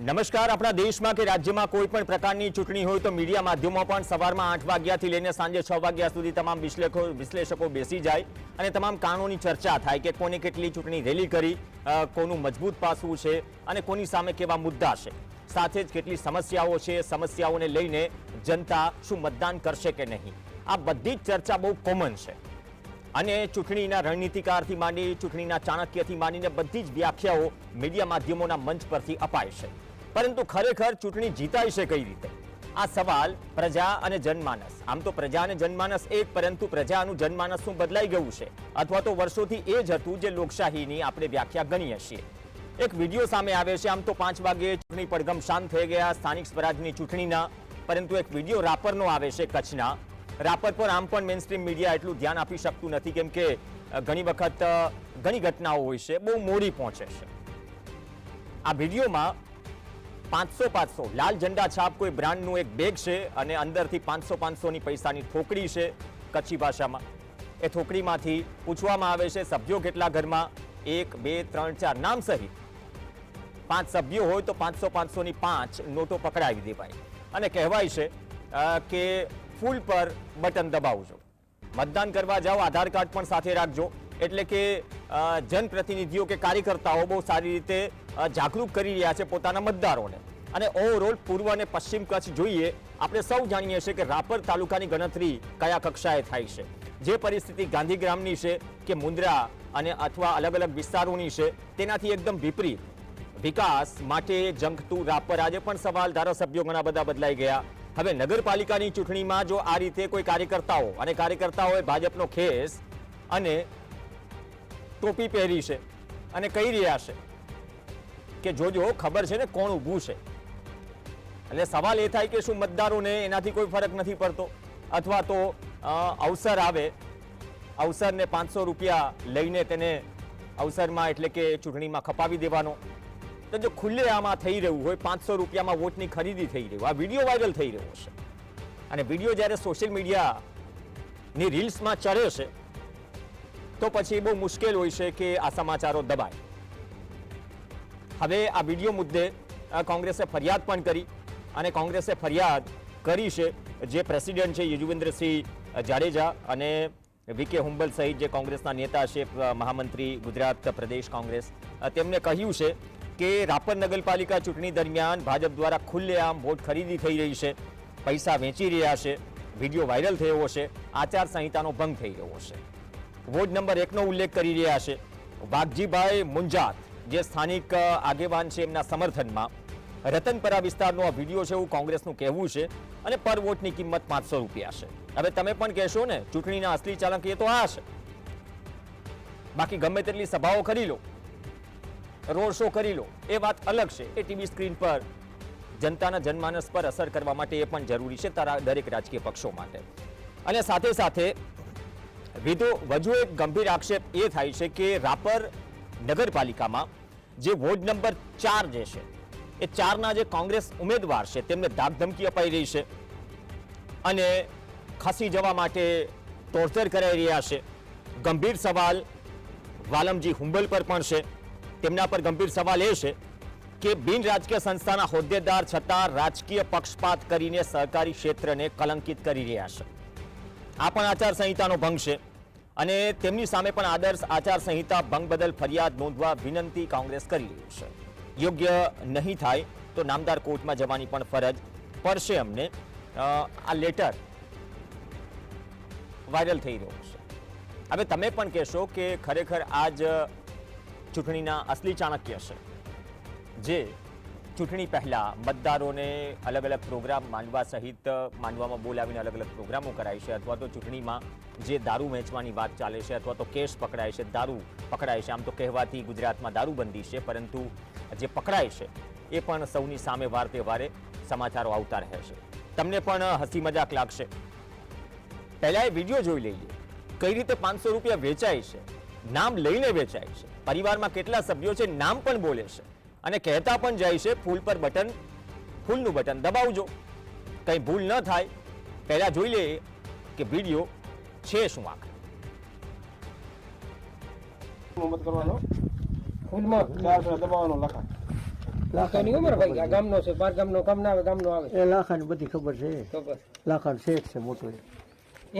નમસ્કાર। આપણા દેશમાં કે રાજ્યમાં કોઈ પણ પ્રકારની ચૂંટણી હોય તો મીડિયા માધ્યમો પણ સવારમાં 8 વાગ્યાથી લઈને સાંજે 6 વાગ્યા સુધી તમામ વિશ્લેષકો બેસી જાય અને તમામ કારણોની ચર્ચા થાય કે કોને કેટલી ચૂંટણી રેલી કરી, કોનું મજબૂત પાસું છે અને કોની સામે કેવા મુદ્દા છે, સાથે જ કેટલી સમસ્યાઓ છે, સમસ્યાઓને લઈને જનતા શું મતદાન કરશે કે નહીં, આ બધી જ ચર્ચા બહુ કોમન છે અને ચૂંટણીના રણનીતિકારથી માંડી ચૂંટણીના ચાણક્યથી માંડીને બધી જ વ્યાખ્યાઓ મીડિયા માધ્યમોના મંચ પરથી અપાય છે, પરંતુ ખરેખર ચૂંટણી જીતાય છે કઈ રીતે, આ સવાલ પ્રજા અને જનમાનસ, આમ તો પ્રજા અને જનમાનસ એક, પરંતુ પ્રજાનું જનમાનસ શું બદલાઈ ગયું છે અથવા તો વર્ષોથી એ જ હતું જે લોકશાહીની આપણે વ્યાખ્યા ગણીએ છીએ। એક વિડીયો સામે આવે છે, આમ તો 5 વાગે ચૂંટણી પડઘમ શાંત થઈ ગયા સ્થાનિક સ્વરાજની ચૂંટણીના, પરંતુ એક વિડીયો રાપરનો આવે છે, કચ્છના રાપર પર આમ પણ મેઇનસ્ટ્રીમ મીડિયા એટલું ધ્યાન આપી શકતું નથી, કેમ કે ઘણી વખત ઘણી ઘટનાઓ હોય છે, બહુ મોડી પહોંચે છે। આ વિડીયોમાં 500 લાલ ઝંડા છાપ કોઈ બ્રાન્ડનું એક બેગ છે અને અંદરથી 500 ની પૈસાની થોકડી છે કચ્છી ભાષામાં। એ થોકડીમાંથી પૂછવામાં આવે છે સભ્યો કેટલા ઘરમાં, 1 2 3 4 નામ સહિત 5 સભ્યો હોય તો 500 ની 5 નોટો પકડાવી દેવાય અને કહેવાય છે કે ફૂલ પર બટન દબાવજો, મતદાન કરવા જાઓ આધાર કાર્ડ પણ સાથે રાખજો, એટલે કે જનપ્રતિનિધિઓ કે કાર્યકર્તાઓ બહુ સારી રીતે જાગૃત કરી રહ્યા છે પોતાના મતદારોને। અને ઓવરઓલ પૂર્વ અને પશ્ચિમ કચ્છ જોઈએ, આપણે સૌ જાણીએ છીએ કે રાપર તાલુકાની ગણતરી કયા કક્ષાએ થાય છે, જે પરિસ્થિતિ ગાંધીગ્રામની છે કે મુન્દ્રા અને અથવા અલગ અલગ વિસ્તારોની છે તેનાથી એકદમ વિપરીત વિકાસ માટે ઝંખતું રાપર। આજે પણ સવાલ, ધારાસભ્યો ઘણા બધા બદલાઈ ગયા। હવે નગરપાલિકાની ચૂંટણીમાં જો આ રીતે કોઈ કાર્યકર્તાઓએ ભાજપનો ખેસ અને ટોપી પહેરી છે અને કહી રહ્યા છે કે જોજો ખબર છે ને કોણ ઊભું છે, એટલે સવાલ એ થાય કે શું મતદારોને એનાથી કોઈ ફરક નથી પડતો, અથવા તો અવસર આવે, અવસરને 500 રૂપિયા લઈને તેને અવસરમાં એટલે કે ચૂંટણીમાં ખપાવી દેવાનો। તો જો ખુલ્લે આમાં થઈ રહ્યું હોય, 500 રૂપિયામાં વોટની ખરીદી થઈ રહ્યું, આ વિડીયો વાયરલ થઈ રહ્યો છે અને વિડીયો જ્યારે સોશિયલ મીડિયાની રીલ્સમાં ચડે છે તો પછી બહુ મુશ્કેલ હોય છે કે આ સમાચારો દબાય। હવે આ વિડીયો મુદ્દે કોંગ્રેસે ફરિયાદ પણ કરી અને કોંગ્રેસે ફરિયાદ કરી છે જે પ્રેસિડેન્ટ છે યજુવેન્દ્રસિંહ જાડેજા અને વીકે હુંબલ સહિત જે કોંગ્રેસના નેતા છે, મહામંત્રી ગુજરાત પ્રદેશ કોંગ્રેસ, તેમને કહ્યું છે કે રાપર નગરપાલિકા ચૂંટણી દરમિયાન ભાજપ દ્વારા ખુલ્લેઆમ વોટ ખરીદી થઈ રહી છે, પૈસા વેચી રહ્યા છે, વિડીયો વાયરલ થયો છે, આચારસંહિતાનો ભંગ થઈ રહ્યો છે। વોર્ડ નંબર 1નો ઉલ્લેખ કરી રહ્યા છે। વાઘજીભાઈ મુંજાત જે સ્થાનિક આગેવાન છે એમના સમર્થનમાં રતનપરા વિસ્તારનો આ વિડીયો છે એવું કોંગ્રેસનું કહેવું છે અને પર વોટની કિંમત 500 રૂપિયા છે। હવે તમે પણ કહેશો ને ચૂંટણીના અસલી ચાલક એ તો આ છે, બાકી ગમે તેટલી સભાઓ કરી લો, રોડ શો કરી લો, એ વાત અલગ છે, એ ટીવી સ્ક્રીન પર જનતાના જનમાનસ પર અસર કરવા માટે એ પણ જરૂરી છે દરેક રાજકીય પક્ષો માટે। અને સાથે સાથે વધુ એક ગંભીર આક્ષેપ એ થાય છે કે રાપર નગરપાલિકામાં જે વોર્ડ નંબર 4 જે છે એ 4ના જે કોંગ્રેસ ઉમેદવાર છે તેમને ધાકધમકી અપાઈ રહી છે અને ખસી જવા માટે ટોર્ચર કરાઈ રહ્યા છે। ગંભીર સવાલ વાલમજી હુંબલ પર પણ છે, તેમના પર ગંભીર સવાલ એ છે કે બિન રાજકીય સંસ્થાના હોદ્દેદાર છતાં રાજકીય પક્ષપાત કરીને સહકારી ક્ષેત્રને કલંકિત કરી રહ્યા છે, આ પણ આચારસંહિતાનો ભંગ છે અને તેમની સામે પણ આદર્શ આચારસંહિતા ભંગ બદલ ફરિયાદ નોંધવા વિનંતી કોંગ્રેસ કરી રહી છે। યોગ્ય નહીં થાય તો નામદાર કોર્ટમાં જવાની પણ ફરજ પડશે અમને, આ લેટર વાયરલ થઈ રહ્યો છે। હવે તમે પણ કહેશો કે ખરેખર આ જ ચૂંટણીના અસલી ચાણક્ય છે, જે ચૂંટણી પહેલા મતદારોને અલગ અલગ પ્રોગ્રામ માંડવામાં બોલાવીને અલગ અલગ પ્રોગ્રામો કરાય છે, અથવા તો ચૂંટણીમાં જે દારૂ વેચવાની વાત ચાલે છે અથવા તો કેસ પકડાય છે, દારૂ પકડાય છે, આમ તો કહેવાથી ગુજરાતમાં દારૂબંધી છે, પરંતુ જે પકડાય છે એ પણ સૌની સામે વાર તહેવારે સમાચારો આવતા રહે છે। તમને પણ હસી મજાક લાગશે, પહેલા એ વિડીયો જોઈ લઈએ કઈ રીતે 500 રૂપિયા વેચાય છે, નામ લઈને વેચાય છે, પરિવારમાં કેટલા સભ્યો છે નામ પણ બોલે છે અને કહેતા પણ જાય છે ફૂલ પર બટન, ફૂલનું બટન દબાવજો, કંઈ ભૂલ ન થાય। પહેલા જોઈ લઈએ કે વિડીયો છે શું આખરે। મત કરવાનો ફૂલમાં 4 દબાવવાનો લખા લાખાની ઉંમર ભાઈ આ ગામનો છે, બાર ગામનો કામ ના આવે ગામનો આવે એ લાખાની બધી ખબર છે. ખબર લાખાનો શેઠ છે મોટો એ.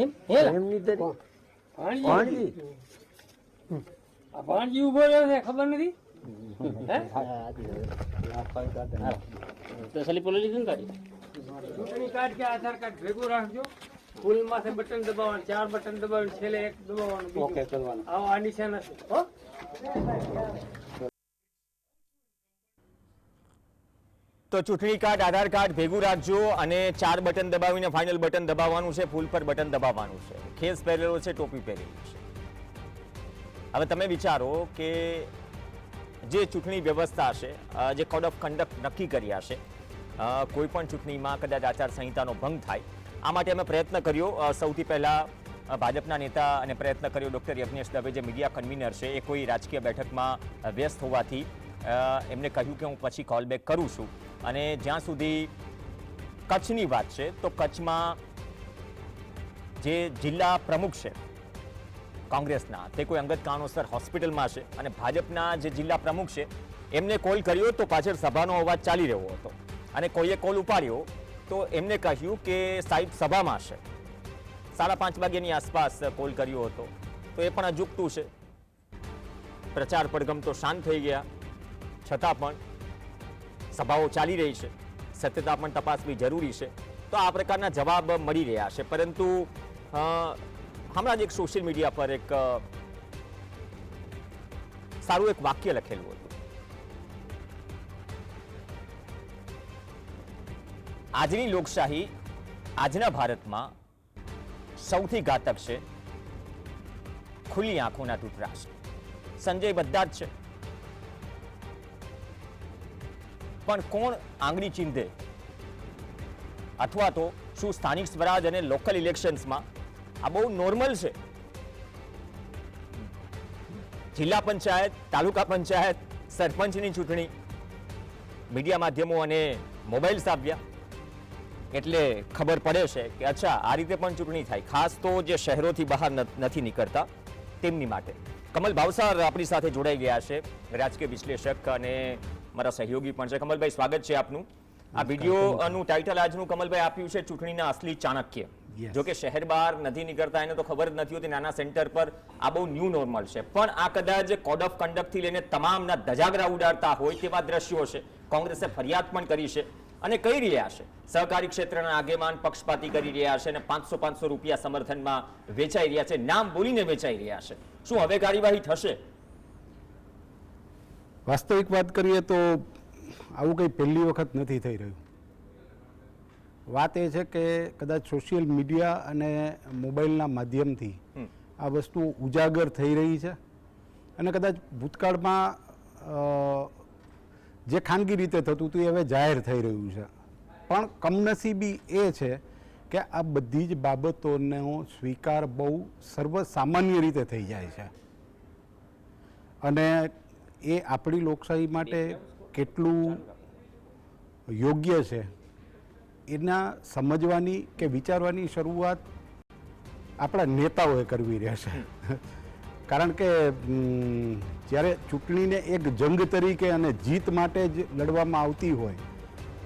એમ હેલા એમની દરી ભાણજી. આ ભાણજી ઉભો રહ્યો છે ખબર નથી ચૂંટણી કાર્ડ કે આધાર કાર્ડ ભેગું રાખજો. ફૂલ માથે બટન દબાવવાનું, 4 બટન દબાવવાનું, છેલ્લે એક દબાવવાનું, ઓકે કરવાનું. આવો આ નિશાન હશે હો. તો ચૂંટણી કાર્ડ આધાર કાર્ડ ભેગું રાખજો અને 4 બટન દબાવીને ફાઇનલ બટન દબાવવાનું છે, ફૂલ પર બટન દબાવવાનું છે. ખેસ પહેરેલો છે, ટોપી પહેરેલી છે. હવે તમે વિચારો કે જે ચૂંટણી વ્યવસ્થા છે, જે કોડ ઓફ કન્ડક્ટ નક્કી કર્યા છે, કોઈ પણ ચૂંટણીમાં કદાચ આચારસંહિતાનો ભંગ થાય, આ માટે અમે પ્રયત્ન કર્યો. સૌથી પહેલા ભાજપના નેતા અને પ્રયત્ન કર્યો ડૉક્ટર યજ્ઞેશ દવે, જે મીડિયા કન્વીનર છે, એ કોઈ રાજકીય બેઠકમાં વ્યસ્ત હોવાથી એમને કહ્યું કે હું પછી કોલ બેક કરું છું. અને જ્યાં સુધી કચ્છની વાત છે, તો કચ્છમાં જે જિલ્લા પ્રમુખ છે કોંગ્રેસના, તે કોઈ અંગત કારણોસર હોસ્પિટલમાં છે અને ભાજપના જે જિલ્લા પ્રમુખ છે એમને કોલ કર્યો તો પાછળ સભાનો અવાજ ચાલી રહ્યો હતો અને કોઈએ કોલ ઉપાડ્યો તો એમને કહ્યું કે સાહેબ સભામાં છે. 5:30 વાગ્યાની આસપાસ કોલ કર્યો હતો તો એ પણ અજુગતું છે. પ્રચાર પડઘમ તો શાંત થઈ ગયા, છતાં પણ સભાઓ ચાલી રહી છે, સત્યતા પણ તપાસવી જરૂરી છે. તો આ પ્રકારના જવાબ મળી રહ્યા છે. પરંતુ હમણાં જ એક સોશિયલ મીડિયા પર એક સારું એક વાક્ય લખેલું હતું. આજની લોકશાહી, આજના ભારતમાં સૌથી ઘાતક છે ખુલ્લી આંખોના ધૂતરાશ. સંજય બધા જ છે, પણ કોણ આંગળી ચીંધે? અથવા તો શું સ્થાનિક સ્વરાજ અને લોકલ ઇલેક્શન્સમાં આ બહુ નોર્મલ છે? જિલ્લા પંચાયત, તાલુકા પંચાયત, સરપંચની ચૂંટણી મીડિયા માધ્યમો અને મોબાઈલ્સ આવ્યા એટલે ખબર પડે છે કે અચ્છા આ રીતે પણ ચૂંટણી થાય, ખાસ તો જે શહેરોથી બહાર નથી નીકળતા તેમની માટે. કમલ ભાવસાર આપણી સાથે જોડાઈ ગયા છે, રાજકીય વિશ્લેષક અને મારા સહયોગી પણ છે. કમલભાઈ, સ્વાગત છે આપનું. આ વિડીયોનું ટાઇટલ આજનું કમલભાઈ આપ્યું છે ચૂંટણીના અસલી ચાણક્ય. જો કે શહેર બહાર નથી નીકળતા એને તો ખબર જ નથી હોતી, નાના સેન્ટર પર આ બહુ ન્યૂ નોર્મલ છે. પણ આ કદાચ કોડ ઓફ કન્ડક્ટથી લઈને તમામના ધજાગરા ઉડાડતા હોય તેવા દ્રશ્યો છે. કોંગ્રેસે ફરિયાદ પણ કરી છે અને કહી રહ્યા છે સહકારી ક્ષેત્રના આગેવાન પક્ષપાતી કરી રહ્યા છે અને 500 રૂપિયા સમર્થનમાં વેચાઈ રહ્યા છે, નામ બોલીને વેચાઈ રહ્યા છે. શું હવે કાર્યવાહી થશે? વાસ્તવિક વાત કરીએ તો આવું કંઈ પહેલી વખત નથી થઈ રહ્યું. વાત એ છે કે કદાચ સોશિયલ મીડિયા અને મોબાઈલના માધ્યમથી આ વસ્તુ ઉજાગર થઈ રહી છે અને કદાચ ભૂતકાળમાં જે ખાનગી રીતે થતું હતું એ હવે જાહેર થઈ રહ્યું છે. પણ કમનસીબી એ છે કે આ બધી જ બાબતોનો સ્વીકાર બહુ સર્વસામાન્ય રીતે થઈ જાય છે અને એ આપણી લોકશાહી માટે કેટલું યોગ્ય છે એના સમજવાની કે વિચારવાની શરૂઆત આપણા નેતાઓએ કરવી રહેશે. કારણ કે જ્યારે ચૂંટણીને એક જંગ તરીકે અને જીત માટે જ લડવામાં આવતી હોય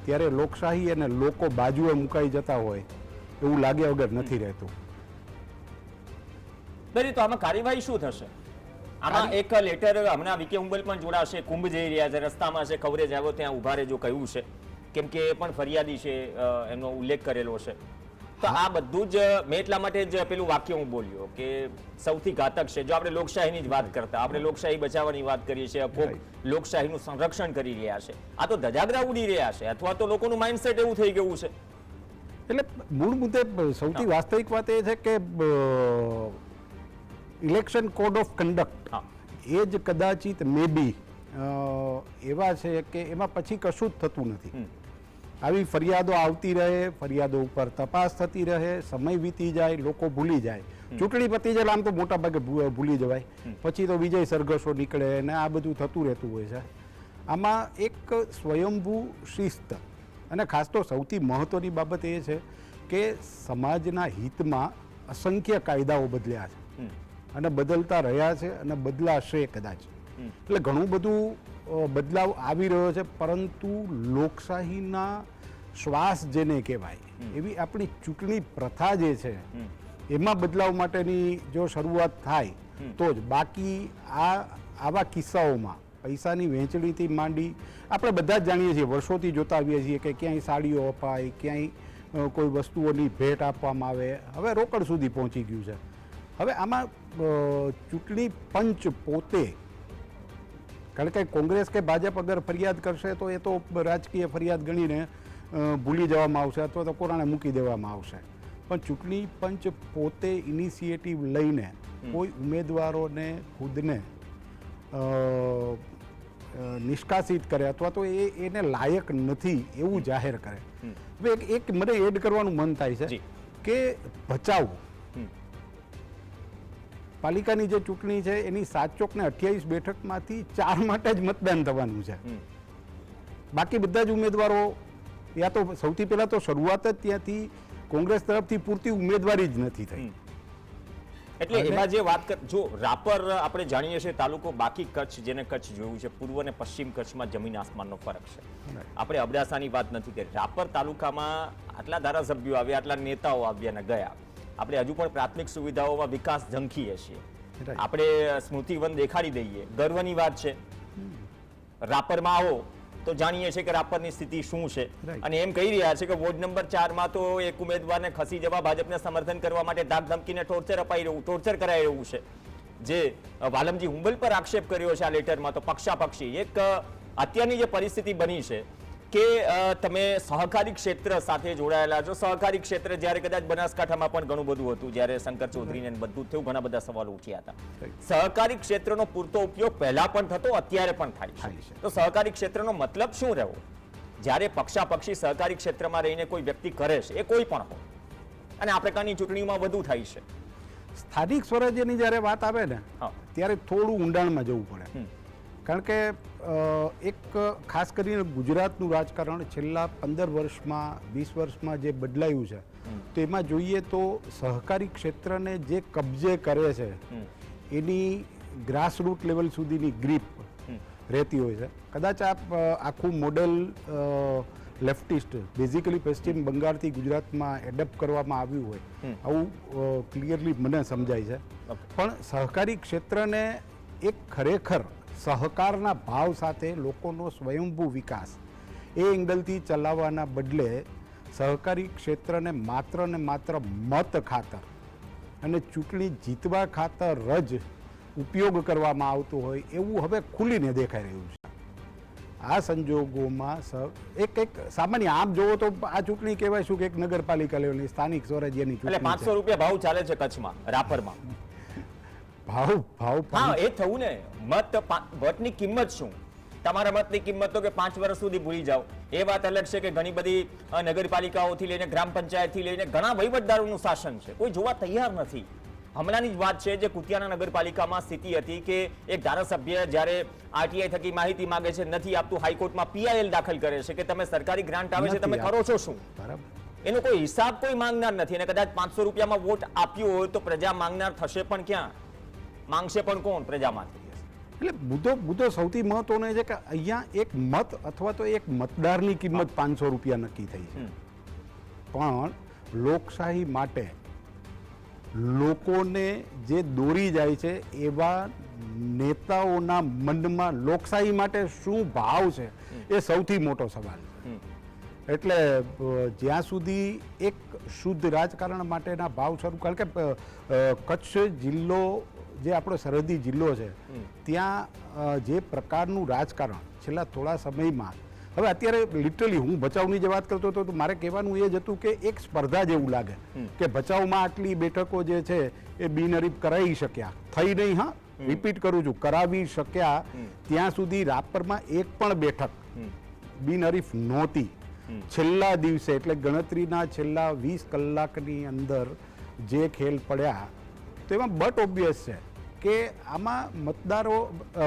ત્યારે લોકશાહી અને લોકો બાજુએ મુકાઈ જતા હોય એવું લાગે વગર નથી રહેતું. તો આમાં કાર્યવાહી શું થશે? આમાં એક લેટર હમણાં વિકે હુંબલ પણ જોડાશે, કુંભ જઈ રહ્યા છે, રસ્તામાં છે, કવરેજ આવ્યો ત્યાં ઉભા રહેજો કહ્યું છે, કેમ કે એ પણ ફરિયાદી છે, એનો ઉલ્લેખ કરેલો છે. તો આ બધું જ મેં એટલા માટે જ પેલું વાક્ય હું બોલ્યો કે સૌથી ઘાતક છે. જો આપણે લોકશાહીની જ વાત કરતા, આપણે લોકશાહી બચાવવાની વાત કરીએ છીએ, કોક લોકશાહીનું સંરક્ષણ કરી રહ્યા છે, આ તો ધજાગરા ઉડી રહ્યા છે અથવા તો લોકોનું માઇન્ડસેટ એવું થઈ ગયું છે. એટલે મૂળ મુદ્દે સૌથી વાસ્તવિક વાત એ છે કે ઇલેક્શન કોડ ઓફ કન્ડક્ટ એ જ કદાચિત મે બી એવા છે કે એમાં પછી કશું જ થતું નથી. આવી ફરિયાદો આવતી રહે, ફરિયાદો ઉપર તપાસ થતી રહે, સમય વીતી જાય, લોકો ભૂલી જાય, ચૂંટણી પતી જાય આમ તો મોટા ભાગે ભૂલી જવાય, પછી તો વિજય સરઘસો નીકળે અને આ બધું થતું રહેતું હોય છે. આમાં એક સ્વયંભૂ શિસ્ત અને ખાસ તો સૌથી મહત્વની બાબત એ છે કે સમાજના હિતમાં અસંખ્ય કાયદાઓ બદલ્યા છે અને બદલતા રહ્યા છે અને બદલાશે કદાચ. એટલે ઘણું બધું બદલાવ આવી રહ્યો છે, પરંતુ લોકશાહીના શ્વાસ જેને કહેવાય એવી આપણી ચૂંટણી પ્રથા જે છે એમાં બદલાવ માટેની જો શરૂઆત થાય તો જ, બાકી આવા કિસ્સાઓમાં પૈસાની વહેંચણીથી માંડી આપણે બધા જ જાણીએ છીએ, વર્ષોથી જોતા આવીએ છીએ કે ક્યાંય સાડીઓ અપાય, ક્યાંય કોઈ વસ્તુઓની ભેટ આપવામાં આવે, હવે રોકડ સુધી પહોંચી ગયું છે. હવે આમાં ચૂંટણી પંચ પોતે, કારણ કે કોંગ્રેસ કે ભાજપ અગર ફરિયાદ કરશે તો એ તો રાજકીય ફરિયાદ ગણીને ભૂલી જવામાં આવશે અથવા તો કોરાણે મૂકી દેવામાં આવશે, પણ ચૂંટણી પંચ પોતે ઇનિશિયેટિવ લઈને કોઈ ઉમેદવારોને ખુદને નિષ્કાસિત કરે અથવા તો એને લાયક નથી એવું જાહેર કરે. હવે એક મને એડ કરવાનું મન થાય છે કે ભચાઉ પાલિકાની જે ચૂંટણી છે એની 7 ચોક ને 28 બેઠકમાંથી 4 માટે જ મતદાન થવાનું છે. બાકી બધા જ ઉમેદવારો, યા તો સૌથી પહેલા તો શરૂઆત જ ત્યાંથી કોંગ્રેસ તરફથી પૂરતી ઉમેદવારી જ નથી થઈ. એટલે એમાં જે વાત જો રાપર આપણે જાણીએ છીએ તાલુકો, બાકી કચ્છ જેને કચ્છ જોયું છે, પૂર્વ અને પશ્ચિમ કચ્છમાં જમીન આસમાનનો ફરક છે. આપણે અબડાસાની વાત નથી કરી. રાપર તાલુકામાં આટલા ધારાસભ્યો આવ્યા, આટલા નેતાઓ આવ્યા ને ગયા, આપણે હજુ પણ પ્રાથમિક સુવિધાઓમાં વિકાસ ઝંખીએ છીએ. આપણે સ્મૃતિવન દેખાડી દઈએ, ગર્વની વાત છે. રાપરમાં આવો તો જાણીએ છીએ કે રાપરની સ્થિતિ શું છે, અને એમ કહી રહ્યા છે કે વોર્ડ નંબર 4 તો એક ઉમેદવારને ખસી જવા, ભાજપને સમર્થન કરવા માટે ધાક ધમકીને ટોર્ચર કરાઈ રહ્યું છે. જે વાલમજી હુંબલ પર આક્ષેપ કર્યો છે આ લેટરમાં, તો પક્ષાપક્ષી એક અત્યારની જે પરિસ્થિતિ બની છે કે તમે સહકારી ક્ષેત્ર સાથે જોડાયેલા છો. સહકારી ક્ષેત્ર જ્યારે કદાચ બનાસકાંઠામાં પણ ઘણું બધું હતું, જ્યારે શંકર ચૌધરીને બધું થયું, ઘણા બધા સવાલો ઉઠ્યા હતા. સહકારી ક્ષેત્રનો પૂરતો ઉપયોગ પહેલા પણ થતો, અત્યારે પણ થાય છે. તો સહકારી ક્ષેત્રનો મતલબ શું રહેવો? જ્યારે પક્ષાપક્ષી સહકારી ક્ષેત્રમાં રહીને કોઈ વ્યક્તિ કરે છે, એ કોઈ પણ હોય, અને આ પ્રકારની ચૂંટણીમાં વધુ થાય છે. સ્થાનિક સ્વરાજ્યની જ્યારે વાત આવે ને ત્યારે થોડું ઊંડાણમાં જવું પડે, કારણ કે એક ખાસ કરીને ગુજરાતનું રાજકારણ છેલ્લા 15 વર્ષમાં 20 વર્ષમાં જે બદલાયું છે, તો એમાં જોઈએ તો સહકારી ક્ષેત્રને જે કબજે કરે છે એની ગ્રાસરૂટ લેવલ સુધીની ગ્રીપ રહેતી હોય છે. કદાચ આખું મોડેલ લેફ્ટિસ્ટ, બેઝિકલી પશ્ચિમ બંગાળથી ગુજરાતમાં એડપ્ટ કરવામાં આવ્યું હોય આવું ક્લિયરલી મને સમજાય છે. પણ સહકારી ક્ષેત્રને એક ખરેખર સહકારના ભાવ સાથે લોકોનો સ્વયંભૂ વિકાસ એ એંગલથી ચલાવવાના બદલે સહકારી ક્ષેત્રને માત્ર ને માત્ર મત ખાતર અને ચૂંટણી જીતવા ખાતર જ ઉપયોગ કરવામાં આવતો હોય એવું હવે ખુલીને દેખાઈ રહ્યું છે. આ સંજોગોમાં એક સામાન્ય આમ જોવો તો આ ચૂંટણી કહેવાય શું કે એક નગરપાલિકા લેવલની સ્થાનિક સ્વરાજ્યની ચૂંટણી. એટલે 500 રૂપિયા ભાવ ચાલે છે કચ્છમાં, રાપરમાં. ભાવ હા, એ થવું ને. વોટની કિંમત શું? તમારા મતની કિંમત તો કે 5 વર્ષ સુધી ભૂલી જાઓ. એ વાત અલગ છે કે ઘણી બધી નગરપાલિકાઓથી લઈને ગ્રામ પંચાયતથી લઈને ઘણા વહીવટદારોનું શાસન છે, કોઈ જોવા તૈયાર નથી. હમણાંની જ વાત છે જે કુતિયાના નગરપાલિકામાં સ્થિતિ હતી કે એક ધારાસભ્ય જ્યારે આરટીઆઈ થકી માહિતી માંગે છે, નથી આપતું, હાઈકોર્ટમાં પીઆઈએલ દાખલ કરે છે કે તમે સરકારી ગ્રાન્ટ આવે છે, તમે કરો છો શું? એનો કોઈ હિસાબ કોઈ માંગનાર નથી. અને કદાચ 500 રૂપિયામાં વોટ આપ્યો હોય તો પ્રજા માંગનાર થશે પણ ક્યાં? માંગશે પણ કોણ પ્રજામાંથી? એટલે મુદ્દો સૌથી મહત્વનો છે કે અહીંયા એક મત અથવા તો એક મતદારની કિંમત 500 રૂપિયા નક્કી થઈ છે, પણ લોકશાહી માટે લોકોને જે દોરી જાય છે એવા નેતાઓના મનમાં લોકશાહી માટે શું ભાવ છે એ સૌથી મોટો સવાલ છે. એટલે જ્યાં સુધી એક શુદ્ધ રાજકારણ માટેના ભાવ શરૂ, કારણ કે કચ્છ જિલ્લો જે આપણો સરહદી જિલ્લો છે ત્યાં જે પ્રકારનું રાજકારણ છેલ્લા થોડા સમયમાં, હવે અત્યારે લિટરલી હું ભચાઉની જે વાત કરતો હતો તો મારે કહેવાનું એ જ હતું કે એક સ્પર્ધા જેવું લાગે કે ભચાઉમાં આટલી બેઠકો જે છે એ બિનહરીફ કરાવી શક્યા, થઈ નહીં, હા રિપીટ કરું છું, કરાવી શક્યા ત્યાં સુધી રાપરમાં એક પણ બેઠક બિનહરીફ નહોતી. છેલ્લા દિવસે એટલે ગણતરીના છેલ્લા 20 કલાકની અંદર જે ખેલ પડ્યા તો એમાં બટ ઓબ્વિયસ છે કે આમાં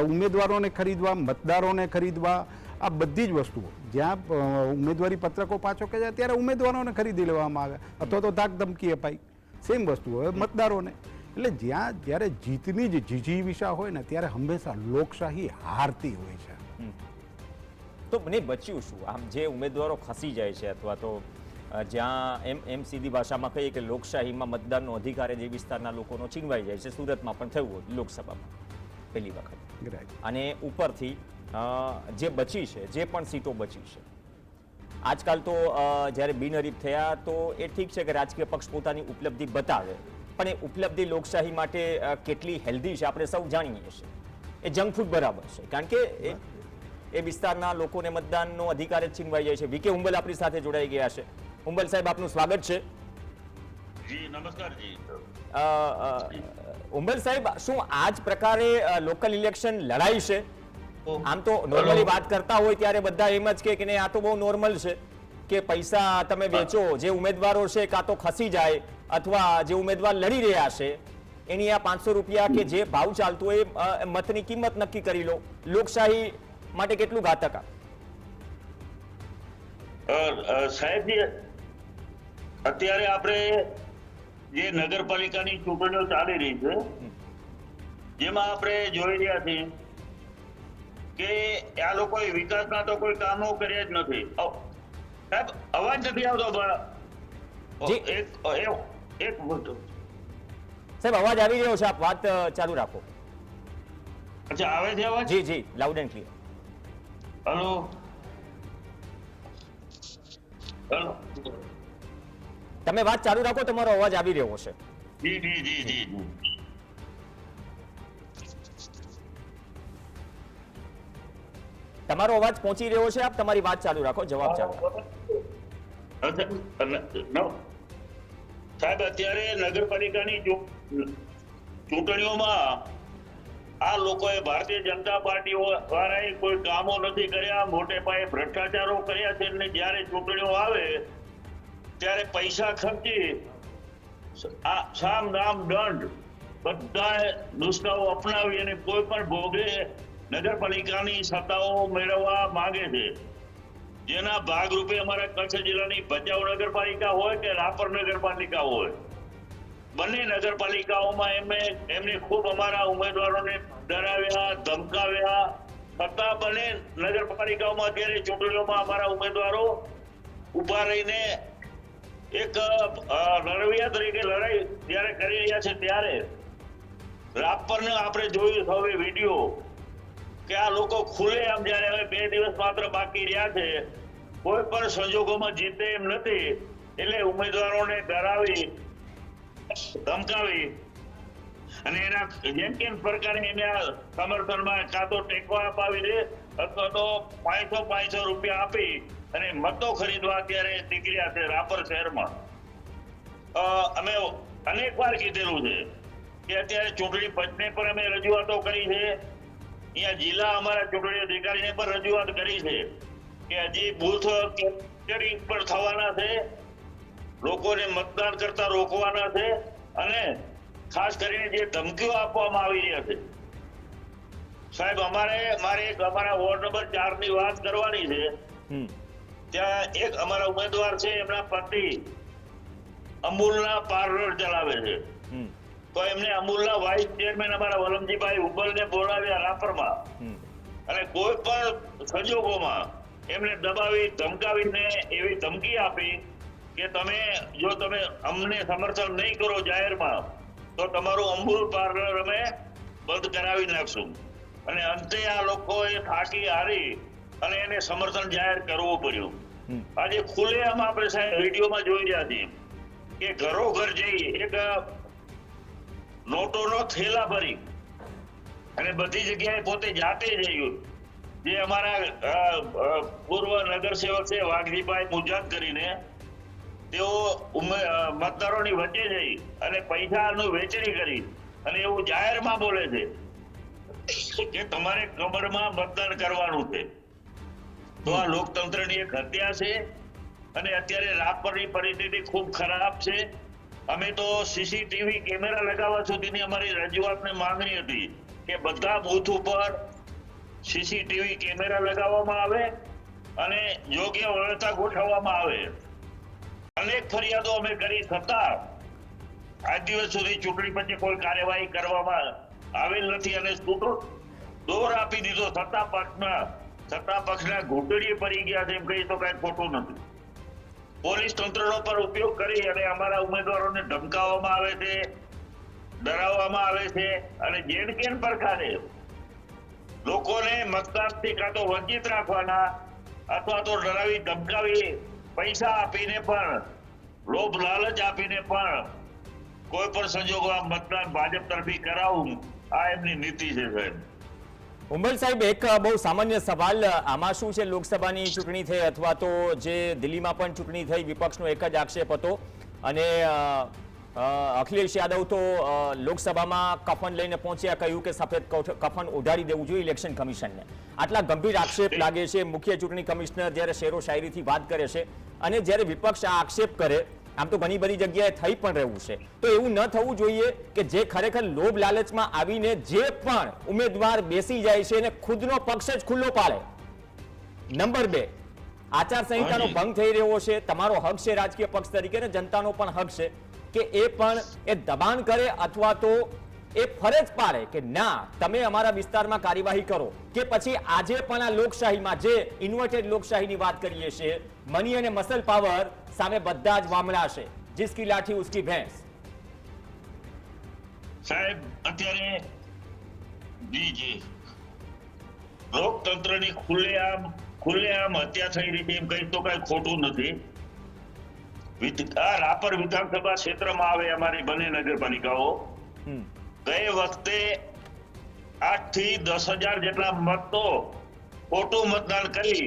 ઉમેદવારોને ખરીદવા, મતદારોને ખરીદવા, આ બધી જ વસ્તુઓ જ્યાં ઉમેદવારી પત્રકો પાછો કે જાય ત્યારે ઉમેદવારોને ખરીદી લેવામાં આવે અથવા તો ધાક ધમકી અપાય, સેમ વસ્તુ હવે મતદારોને. એટલે જ્યારે જીતની જ જીજીવિષા હોય ને ત્યારે હંમેશા લોકશાહી હારતી હોય છે. તો મને બચ્યું શું આમ જે ઉમેદવારો ખસી જાય છે અથવા તો જ્યાં એમ સીધી ભાષામાં કહીએ કે લોકશાહીમાં મતદાનનો અધિકાર જે વિસ્તારના લોકોનો છીનવાઈ જાય છે, સુરતમાં પણ થયું હતું લોકસભામાં પહેલી વખત, અને ઉપરથી જે બચી છે, જે પણ સીટો બચી છે, આજકાલ તો જ્યારે બિનહરીફ થયા તો એ ઠીક છે કે રાજકીય પક્ષ પોતાની ઉપલબ્ધિ બતાવે, પણ એ ઉપલબ્ધિ લોકશાહી માટે કેટલી હેલ્ધી છે આપણે સૌ જાણીએ છીએ. એ જંક ફૂડ બરાબર છે, કારણ કે એ વિસ્તારના લોકોને મતદાનનો અધિકાર જ છીનવાઈ જાય છે. વીકે હુંબલ આપણી સાથે જોડાઈ ગયા છે. હુંબલ સાહેબ, આપનું સ્વાગત છે. જી નમસ્કાર જી. હુંબલ સાહેબ, શું આ જ પ્રકારે લોકલ ઇલેક્શન લડાઈ છે? આમ તો નોર્મલી વાત કરતા હોય ત્યારે બધા એમ જ કે નહીં, આ તો બહુ નોર્મલ છે કે પૈસા તમે વેચો, જે ઉમેદવારો છે કાં તો ખસી જાય અથવા જે ઉમેદવાર લડી રહ્યા છે એની આ 500 રૂપિયા કે જે ભાવ ચાલતો હોય એ મતની કિંમત નક્કી કરી લો. લોકશાહી માટે કેટલું ઘાતક આ? સાહેબજી, અત્યારે આપણે જે નગરપાલિકાની ચૂંટણીઓ ચાલી રહી છે જેમાં આપણે જોઈ રહ્યા છીએ કે આ લોકોએ વિકાસના તો કોઈ કામો કર્યા જ નથી. સાહેબ, અવાજ નથી આવતો. એક મિનિટ સાહેબ, અવાજ આવી રહ્યો છે, આપ વાત ચાલુ રાખો. અચ્છા, આવે છે અવાજ? જી જી, loud and clear. Hello hello, તમે વાત ચાલુ રાખો, તમારો અવાજ આવી રહ્યો છે. જી જી જી જી જી. તમારો અવાજ પહોંચી રહ્યો છે, આપ તમારી વાત ચાલુ રાખો, જવાબ ચાલુ રાખો. સાહેબ, અત્યારે નગરપાલિકાની ચૂંટણીઓમાં આ લોકોએ ભારતીય જનતા પાર્ટી વાળાએ કોઈ કામો નથી કર્યા, મોટે પાયે ભ્રષ્ટાચારો કર્યા છે, અને જ્યારે ચૂંટણીઓ આવે ત્યારે પૈસા ખર્ચી સામ દામ દંડ બધા નુસ્ખાઓ અપનાવી અને કોઈ પણ ભોગે નગરપાલિકાની સત્તાઓ મેળવવા માંગે છે. જેના ભાગરૂપે અમારા કચ્છ જિલ્લાની ભચાઉ નગરપાલિકા હોય કે રાપર નગરપાલિકા હોય, બંને નગરપાલિકાઓમાં એમને ખૂબ અમારા ઉમેદવારોને ડરાવ્યા, ધમકાવ્યા, છતાં બંને નગરપાલિકાઓમાં અત્યારે ચૂંટણીઓમાં અમારા ઉમેદવારો ઉભા રહીને એક લડવૈયા તરીકે લડાઈ જ્યારે કરી રહ્યા છે ત્યારે રાપરને આપણે જોયું હવે વિડીયો કે આ લોકો ખુલે આમ જ્યારે હવે 2 દિવસ માત્ર બાકી રહ્યા છે, કોઈ પણ સંજોગોમાં જીતે એમ નથી, એટલે ઉમેદવારોને ડરાવી, ધમકાવી અને એના જેમ કેમ પ્રકારે એના સમર્થનમાં કાં તો ટેકો અપાવી દે અથવા તો 500 રૂપિયા આપી અને મતો ખરીદવા અત્યારે નીકળ્યા છે રાપર શહેરમાં. અમે અનેક વાર કીધેલું છે કે અત્યારે ચૂંટણી પંચને પણ અમે રજૂઆતો કરી છે, અહીંયા જિલ્લા અમારા ચૂંટણી અધિકારીને પણ રજૂઆત કરી છે કે હજી બૂથ કેપ્ચરિંગ પણ થવાના છે, લોકોને મતદાન કરતા રોકવાના છે, અને ખાસ કરીને જે ધમકીઓ આપવામાં આવી રહ્યા છે. સાહેબ, મારે એક અમારા વોર્ડ નંબર 4 ની વાત કરવાની છે. ત્યાં એક અમારા ઉમેદવાર છે, એમના પતિ અમૂલના પાર્લર ચલાવે છે, તો એમને અમૂલના વાઇસ ચેરમેન અમારા વલમજીભાઈ હુંબલને બોલાવ્યા રાપરમાં, અને કોઈ પણ સંજોગોમાં એમને દબાવી, ધમકાવીને એવી ધમકી આપી કે જો તમે અમને સમર્થન નહીં કરો જાહેરમાં તો તમારું અમૂલ પાર્લર અમે બંધ કરાવી નાખશું. અને અંતે આ લોકોએ થાકી હારી અને એને સમર્થન જાહેર કરવું પડ્યું. આજે ખુલ્લેઆમ આપણે સાહેબ વિડીયોમાં જોઈ રહ્યા છીએ કે ઘરો ઘર જઈ એક નોટોનો થેલા ભરી અને બધી જગ્યાએ પોતે જાતે જઈ, જે અમારા પૂર્વ નગરસેવક છે વાઘજીભાઈ મુજાદ કરીને, તેઓ મતદારોની વચ્ચે જઈ અને પૈસાનું વેચણી કરી અને એવું જાહેરમાં બોલે છે કે તમારે કમરમાં મતદાન કરવાનું છે. તો આ લોકતંત્રની એક હત્યા છે. અને અત્યારે રાપરની પરિસ્થિતિ ખૂબ ખરાબ છે. અમે તો સીસીટીવી કેમેરા લગાવવા સુધીની અમારી રજૂઆતને માંગણી હતી કે બધા બૂથ ઉપર સીસીટીવી કેમેરા લગાવવામાં આવે અને યોગ્ય વ્યવસ્થા ગોઠવવામાં આવે. અનેક ફરિયાદો અમે કરી, છતાં આજ દિવસ સુધી ચૂંટણી પંચે કોઈ કાર્યવાહી કરવામાં આવેલ નથી અને દોર આપી દીધો સત્તા પક્ષના સત્તા પક્ષના ઘૂંટડીએ પડી ગયા છે એમ કહી તો કઈ ખોટું નથી. પોલીસ તંત્રનો પર ઉપયોગ કરી અને અમારા ઉમેદવારોને ધમકાવવામાં આવે છે, ડરાવવામાં આવે છે અને જેન કેન પ્રકારે લોકોને મતદાનથી કાં તો વંચિત રાખવાના અથવા તો ડરાવી ધમકાવી પૈસા આપીને પણ લોભ લાલચ આપીને પણ કોઈ પણ સંજોગોમાં મતદાન ભાજપ તરફી કરાવવું આ એમની નીતિ છે સાહેબ. ઉંબલ સાહેબ, એક બહુ સામાન્ય સવાલ, આમાં શું છે, લોકસભાની ચૂંટણી થઈ અથવા તો જે દિલ્હીમાં પણ ચૂંટણી થઈ, વિપક્ષનો એક જ આક્ષેપ હતો અને અખિલેશ યાદવ તો લોકસભામાં કફન લઈને પહોંચ્યા, કહ્યું કે સફેદ કફન ઉડાડી દેવું જોઈએ ઇલેક્શન કમિશનને. આટલા ગંભીર આક્ષેપ લાગે છે, મુખ્ય ચૂંટણી કમિશનર જ્યારે શેરો શાયરીથી વાત કરે છે અને જ્યારે વિપક્ષ આ આક્ષેપ કરે, આમ તો ઘણી બધી જગ્યાએ થઈ પણ રહ્યું છે, તો એવું ન થવું જોઈએ કે જે ખરેખર લોભ લાલચમાં આવીને જે પણ ઉમેદવાર બેસી જાય છે એને ખુદનો પક્ષ જ ખુલ્લો પાડે. નંબર 2, આચારસંહિતાનો ભંગ થઈ રહ્યો છે, તમારો હક છે રાજકીય પક્ષ તરીકે ને જનતાનો પણ હક છે કે એ પણ એ દબાણ કરે અથવા તો એ ફરજ પાડે કે ના તમે અમારા વિસ્તારમાં કાર્યવાહી કરો, કે પછી આજે પણ આ લોકશાહીમાં જે ઇન્વર્ટેડ લોકશાહીની વાત કરીએ છીએ, મની અને મસલ પાવર સામે બધા જ વામણા છે, જિસકી લાઠી ઉસકી ભેંસ. સાહેબ અત્યારે જી લોકતંત્રની ખુલ્લેઆમ હત્યા થઈ રહી છે એમ કહી તો કઈ ખોટું નથી. આ રાપર વિધાનસભા ક્ષેત્રમાં આવે અમારી બંને નગરપાલિકાઓ, ગઈ વખતે 8 થી 10,000 જેટલા મતો ખોટું મતદાન કરી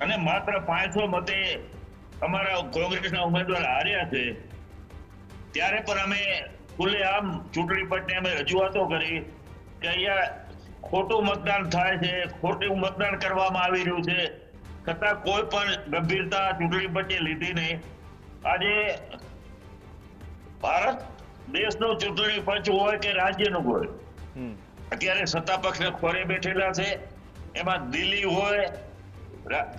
અને માત્ર 500 મતે અમારા કોંગ્રેસના ઉમેદવાર હાર્યા છે. ત્યારે પણ અમે ખુલ્લેઆમ ચૂંટણી પંચને અમે રજૂઆતો કરી કે અહીંયા ખોટું મતદાન થાય છે, ખોટું મતદાન કરવામાં આવી રહ્યું છે, છતાં કોઈ પણ ગંભીરતા ચૂંટણી પંચે લીધી નહીં. આજે ભારત દેશનો ચૂંટણી પંચ હોય કે રાજ્યનું હોય, અત્યારે સત્તા પક્ષને ખોરે બેઠેલા છે. એમાં દિલ્હી હોય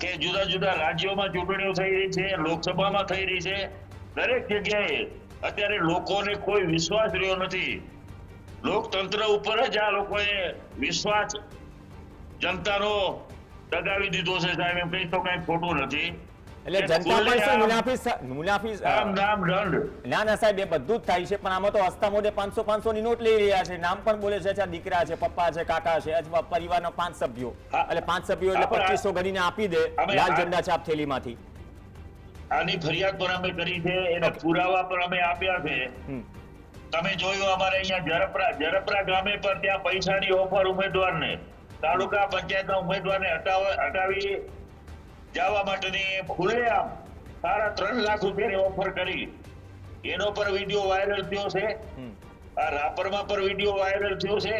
કે જુદા જુદા રાજ્યોમાં ચૂંટણીઓ થઈ રહી છે, લોકસભામાં થઈ રહી છે, દરેક જગ્યાએ અત્યારે લોકોને કોઈ વિશ્વાસ રહ્યો નથી. લોકતંત્ર ઉપર જ આ લોકોએ વિશ્વાસ જનતાનો દગાવી દીધો છે સાહેબ, એમ કઈ તો કઈ ખોટું નથી. એટલે જનતા પણ શું મુનાફી નામ દંડ ના સાહેબ, એ બધું જ થાય છે, પણ આમાં તો હસતા મોઢે 500 ની નોટ લઈ રહ્યા છે, નામ પણ બોલે છે, દીકરા છે, પપ્પા છે, કાકા છે, અથવા પરિવારના 5 સભ્યો, એટલે 5 સભ્યો એટલે 2500 ગણીને આપી દે લાલ ઝંડા છાપ થેલીમાંથી. આની ફરિયાદ પણ અમે કરી છે, એના પુરાવા પણ અમે આપ્યા છે. તમે જોયું અમારે અહીંયા જરપરા ગામે પર ત્યાં પૈસાની ઓફર ઉમેદવારને, તાલુકા પંચાયતના ઉમેદવારને હટાવી જવા માટેની ખુલ્લેઆમ 3.5 લાખ રૂપિયાની ઓફર કરી. એનો પર વિડીયો વાયરલ થયો છે. આ રાપરમાં પર વિડીયો વાયરલ થયો છે.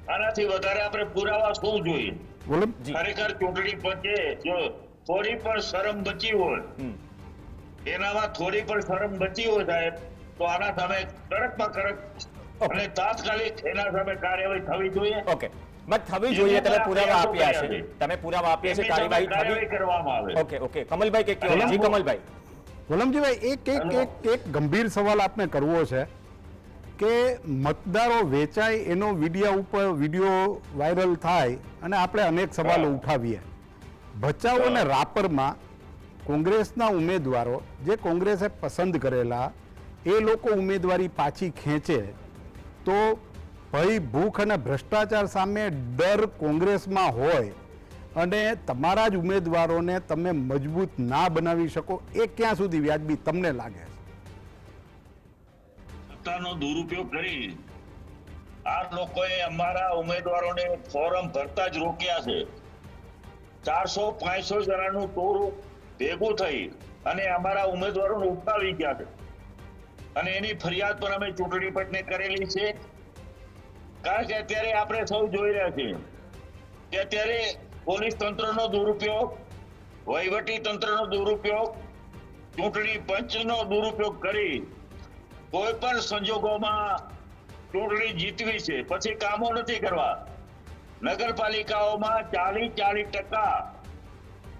આનાથી વધારે આપણે પુરાવા શું જોઈએ? ખરેખર ચૂંટણી પંચે જો થોડી પણ શરમ બચી હોય, એનામાં થોડી પણ શરમ બચી હોય સાહેબ, તો આના સામે કડકમાં કડક અને તાત્કાલિક એના સામે કાર્યવાહી થવી જોઈએ. ઓકે, થવી જોઈએ. તમે પુરાવા આપ્યા છે, કાર્યવાહી કરવામાં આવે. ઓકે કમલભાઈ કે જી કમલભાઈ. વલમજીભાઈ, એક ગંભીર સવાલ આપને કરવો છે કે મતદારો વેચાય એનો વિડીયો વાયરલ થાય અને આપણે અનેક સવાલો ઉઠાવીએ. ભચાઉ અને રાપરમાં કોંગ્રેસના ઉમેદવારો જે કોંગ્રેસે પસંદ કરેલા એ લોકો ઉમેદવારી પાછી ખેંચે તો ભય, ભૂખ અને ભ્રષ્ટાચાર સામે ડર કોંગ્રેસમાં હોય અને તમારા જ ઉમેદવારોને તમે મજબૂત ના બનાવી શકો, એ ક્યાં સુધી વ્યાજબી તમને લાગે છે? સત્તાનો દુરુપયોગ કરી આ લોકોએ અમારા ઉમેદવારોને ફોર્મ ભરતા જ રોક્યા છે. 400-500 જણાનું ટોળું ભેગું થઈ અને અમારા ઉમેદવારોને ઉપાડી ગયા છે અને એની ફરિયાદ પણ અમે ચૂંટણી પંચને કરેલી છે. કારણ કે અત્યારે આપણે સૌ જોઈ રહ્યા છીએ કે અત્યારે પોલીસ તંત્રનો દુરુપયોગ, વહીવટી તંત્રનો દુરુપયોગ, ચૂંટણી પંચનો દુરુપયોગ કરી કોઈ પણ સંજોગોમાં ચૂંટણી જીતવી છે, પછી કામો નથી કરવા. નગરપાલિકાઓમાં 40%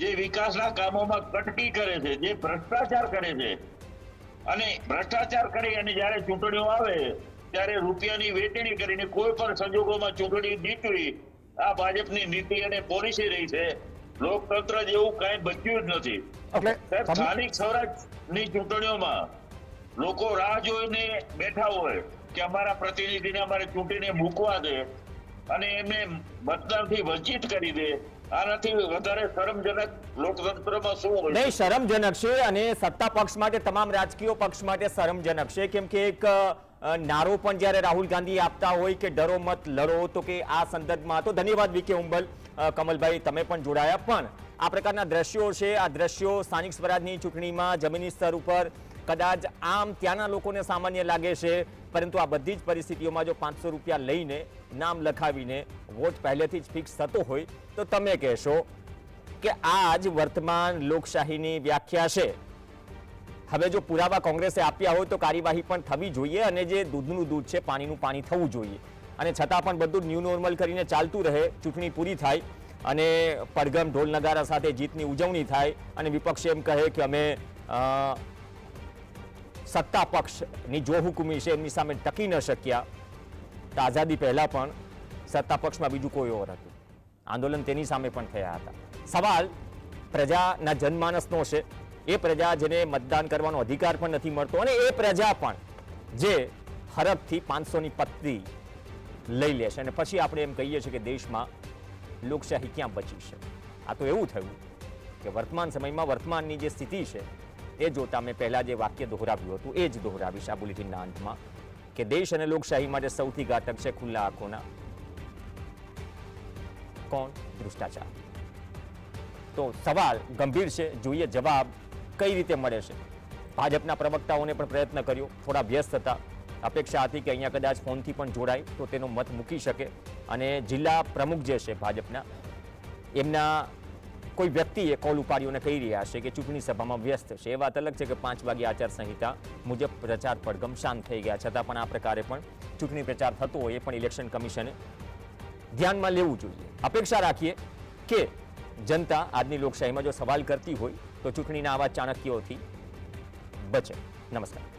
જે વિકાસના કામોમાં કટકી કરે છે, જે ભ્રષ્ટાચાર કરે છે અને ભ્રષ્ટાચાર કરી અને જ્યારે ચૂંટણીઓ આવે ત્યારે રૂપિયાની વેચણી કરીને કોઈ પણ સંજોગોમાં ચૂંટણી જીતવી આ ભાજપની નીતિ અને પોલિસી રહી છે. લોકતંત્ર જેવું કાંઈ બચ્યું જ નથી. એટલે સાહેબ, સ્થાનિક સ્વરાજની ચૂંટણીઓમાં લોકો રાહ જોઈને બેઠા હોય કે અમારા પ્રતિનિધિને અમારે ચૂંટીને મૂકવા દે અને એમને મતદાનથી વંચિત કરી દે. આનાથી વધારે શરમજનક લોકતંત્રમાં શું હોય? નહીં, શરમજનક છે અને સત્તા પક્ષ માટે, તમામ રાજકીય પક્ષ માટે શરમજનક છે. કેમ કે એક નારો પણ જ્યારે રાહુલ ગાંધી આપતા હોય કે ડરો મત લડો, તો કે આ સંદર્ભમાં તો ધન્યવાદ વી કે ઉંબલ, કમલભાઈ તમે પણ જોડાયા. પણ આ પ્રકારના દ્રશ્યો છે, આ દ્રશ્યો સ્થાનિક સ્વરાજની ચૂંટણીમાં જમીની સ્તર ઉપર કદાચ આમ ત્યાંના લોકોને સામાન્ય લાગે છે, પરંતુ આ બધી જ પરિસ્થિતિઓમાં જો 500 રૂપિયા લઈને નામ લખાવીને વોટ પહેલેથી જ ફિક્સ થતો હોય તો તમે કહેશો કે આ જ વર્તમાન લોકશાહીની વ્યાખ્યા છે. હવે જો પુરાવા કોંગ્રેસે આપ્યા હોય તો કાર્યવાહી પણ થવી જોઈએ અને જે દૂધનું દૂધ છે, પાણીનું પાણી થવું જોઈએ. અને છતાં પણ બધું ન્યૂ નોર્મલ કરીને ચાલતું રહે, ચૂંટણી પૂરી થાય અને પડઘમ ઢોલ નગારા સાથે જીતની ઉજવણી થાય અને વિપક્ષ એમ કહે કે અમે સત્તા પક્ષની જો હુકુમી છે એમની સામે ટકી ન શક્યા. તો આઝાદી પહેલા પણ સત્તા પક્ષમાં બીજું કોઈ ઓર હતું, આંદોલન તેની સામે પણ થયા હતા. સવાલ પ્રજાના જનમાનસનો છે, એ પ્રજા જેને મતદાન કરવાનો અધિકાર પણ નથી મળતો અને એ પ્રજા પણ જે હરખથી 500ની પત્તી લઈ લે છે અને પછી આપણે એમ કહીએ છીએ કે દેશમાં લોકશાહી ક્યાં બચી છે. આ તો એવું થયું કે વર્તમાન સમયમાં વર્તમાનની જે સ્થિતિ છે એ જોતા મેં પહેલા જે વાક્ય દોહરાવ્યું હતું એ જ દોહરાવીશ આ બુલેટિનના અંતમાં કે દેશ અને લોકશાહી માટે સૌથી ઘાતક છે ખુલ્લા આંખોના કોણ? ભ્રષ્ટાચાર. તો સવાલ ગંભીર છે, જોઈએ જવાબ કઈ રીતે મળે છે. ભાજપના પ્રવક્તાઓને પણ પ્રયત્ન કર્યો, થોડા વ્યસ્ત હતા. અપેક્ષા હતી કે અહીંયા કદાચ ફોનથી પણ જોડાય તો તેનો મત મૂકી શકે અને જિલ્લા પ્રમુખ જે છે ભાજપના, એમના કોઈ વ્યક્તિએ કોલ ઉપાડ્યો અને કહી રહ્યા છે કે ચૂંટણી સભામાં વ્યસ્ત છે. એ વાત અલગ છે કે 5 વાગે આચારસંહિતા મુજબ પ્રચાર પડઘમ શાંત થઈ ગયા, છતાં પણ આ પ્રકારે પણ ચૂંટણી પ્રચાર થતો હોય એ પણ ઇલેક્શન કમિશને ધ્યાનમાં લેવું જોઈએ. અપેક્ષા રાખીએ કે જનતા આજની લોકશાહીમાં જો સવાલ કરતી હોય તો ચૂંટણીના આવા ચાણક્યોથી બચે. નમસ્કાર.